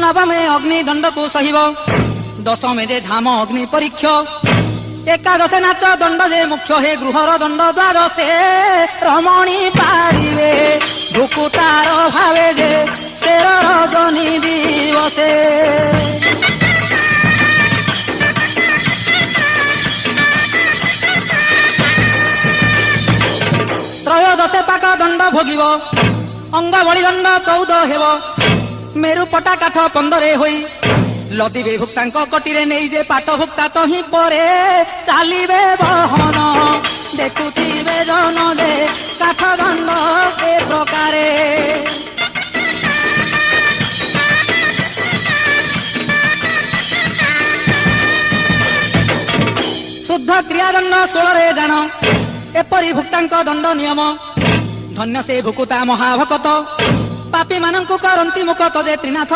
नवमे अग्निदंड को सहिब दशमे जे झाम अग्नि परीक्ष एकादशे नाच दंड जे मुख्य हे गृहर दंड द्वादशे रमणी पारिबे भुकुतार भावे जे 13 रजनी दिवसे त्रयोदशे पाक दंड भोगिब अंग बलि दंड 14 हेब मेरु पटा काठ 15 होई लदिबे भुक्तांक कटिरे नहीं जे पाट भुक्ता तो ही परे चालिबे बहन देखुथिबे जन दे काठ दंड ए प्रकारे शुद्ध क्रियादंड 16 जान एपरी भुक्तांक दंड नियम धन्य से भुकुता महाभकत पापी मानंकु करंती मुकत जे त्रिनाथ